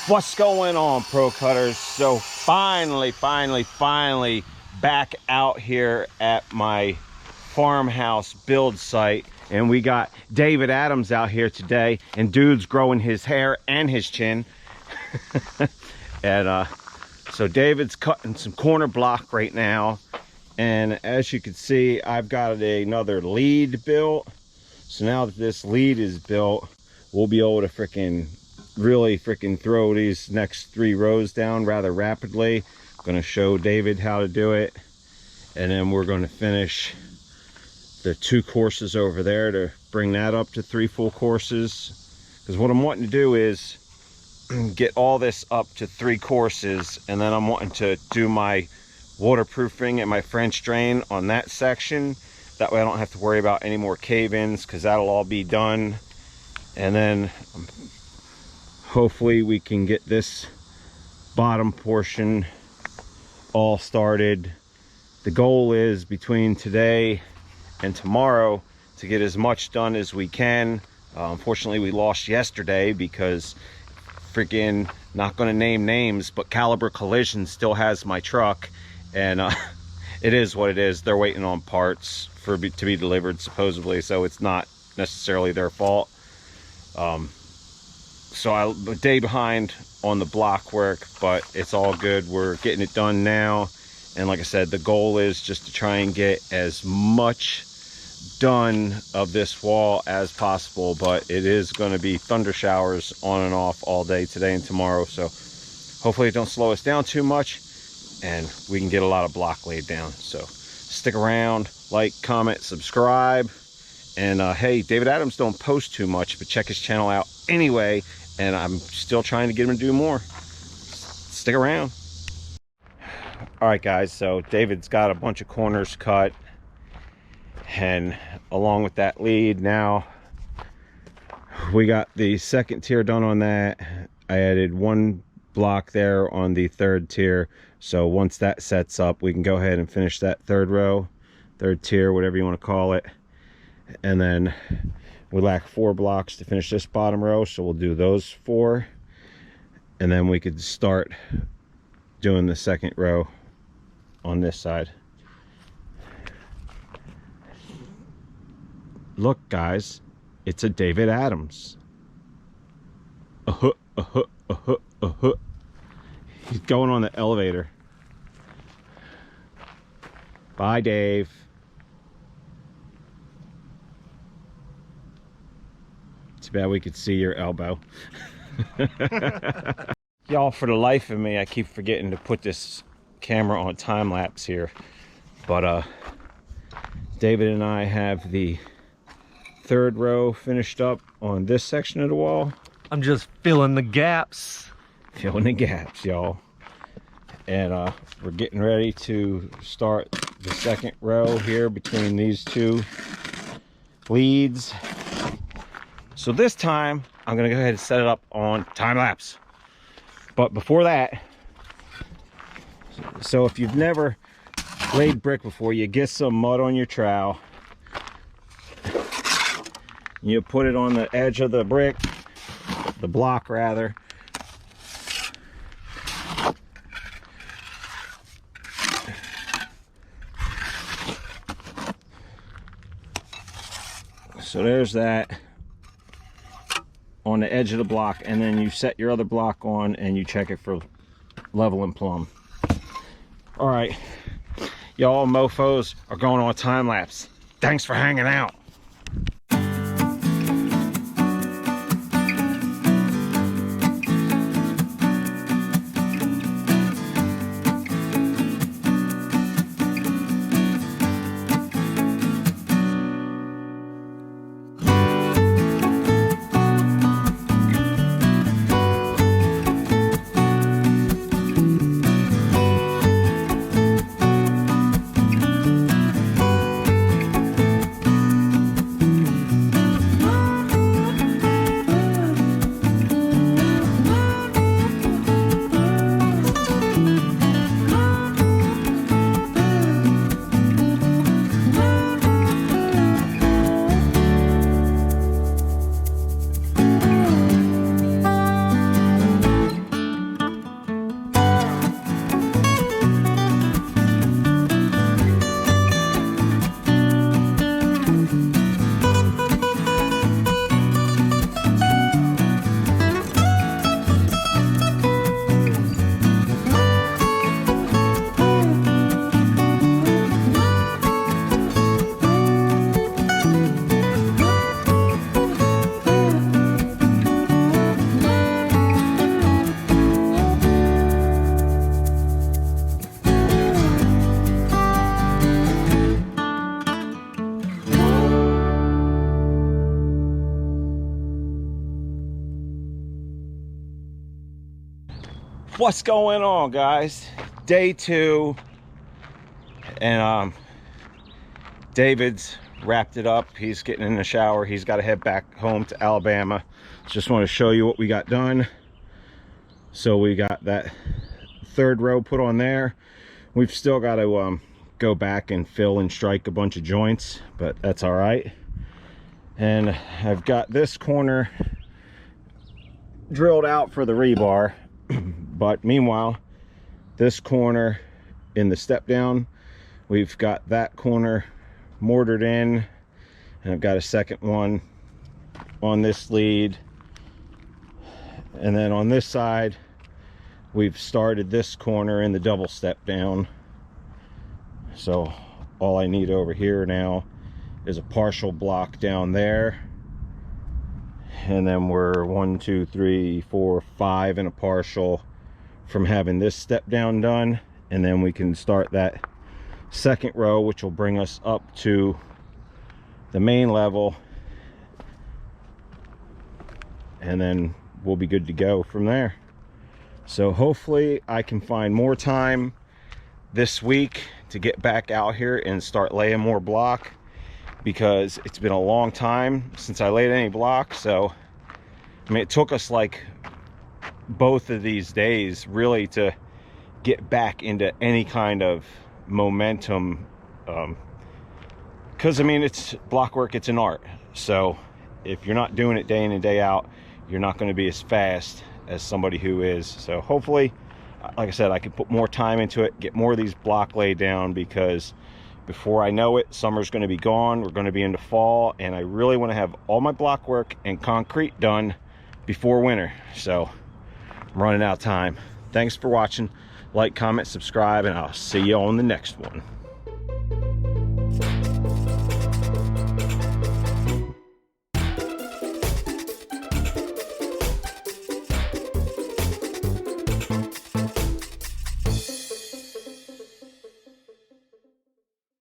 What's going on, Pro Cutters? So finally back out here at my farmhouse build site, and we got David Adams out here today, and dude's growing his hair and his chin. And so David's cutting some corner block right now, and as you can see, I've got another lead built. So now that this lead is built, we'll be able to really throw these next 3 rows down rather rapidly. I'm going to show David how to do it, and then we're going to finish the 2 courses over there to bring that up to 3 full courses. Because what I'm wanting to do is get all this up to 3 courses, and then I'm wanting to do my waterproofing and my French drain on that section. That way I don't have to worry about any more cave-ins, because that'll all be done. And then hopefully we can get this bottom portion all started. The goal is between today and tomorrow to get as much done as we can. Unfortunately, we lost yesterday because not going to name names, but Caliber Collision still has my truck, and it is what it is. They're waiting on parts to be delivered supposedly, so it's not necessarily their fault. So I'm a day behind on the block work, but it's all good. We're getting it done now, and like I said, the goal is just to try and get as much done of this wall as possible. But it is going to be thunder showers on and off all day today and tomorrow, so hopefully it don't slow us down too much and we can get a lot of block laid down. So stick around, like, comment, subscribe, and hey, David Adams don't post too much, but check his channel out anyway, and I'm still trying to get him to do more. Stick around. All right, guys, so David's got a bunch of corners cut, and along with that lead, now we got the 2nd tier done on that. I added 1 block there on the 3rd tier, so once that sets up, we can go ahead and finish that 3rd row, 3rd tier, whatever you want to call it. And then we lack 4 blocks to finish this bottom row, so we'll do those 4, and then we could start doing the 2nd row on this side. Look, guys, it's a David Adams. He's going on the elevator. Bye, Dave. Too bad we could see your elbow. Y'all, for the life of me, I keep forgetting to put this camera on time lapse here, but David and I have the 3rd row finished up on this section of the wall. I'm just filling the gaps. Filling the gaps, y'all. And we're getting ready to start the 2nd row here between these 2 leads. So this time I'm gonna go ahead and set it up on time lapse. But before that, so if you've never laid brick before, you get some mud on your trowel, you put it on the edge of the brick, the block rather, so there's that on the edge of the block, and then you set your other block on and you check it for level and plumb. All right, y'all mofos are going on time lapse. Thanks for hanging out. What's going on, guys? Day 2, and David's wrapped it up. He's getting in the shower. He's got to head back home to Alabama. Just want to show you what we got done. So we got that 3rd row put on there. We've still got to go back and fill and strike a bunch of joints, but that's all right. And I've got this corner drilled out for the rebar. But meanwhile, this corner in the step down, we've got that corner mortared in, and I've got a second one on this lead. And then on this side, we've started this corner in the double step down. So all I need over here now is a partial block down there. And then we're 1, 2, 3, 4, 5 in a partial from having this step down done. And then we can start that 2nd row, which will bring us up to the main level. And then we'll be good to go from there. So hopefully I can find more time this week to get back out here and start laying more block, because it's been a long time since I laid any block. So I mean, it took us like both of these days really to get back into any kind of momentum, because I mean, it's block work, it's an art. So if you're not doing it day in and day out, you're not going to be as fast as somebody who is. So hopefully, like I said, I can put more time into it, get more of these block laid down, because before I know it, summer's going to be gone. We're going to be into fall, and I really want to have all my block work and concrete done before winter. So I'm running out of time. Thanks for watching. Like, comment, subscribe, and I'll see you on the next one.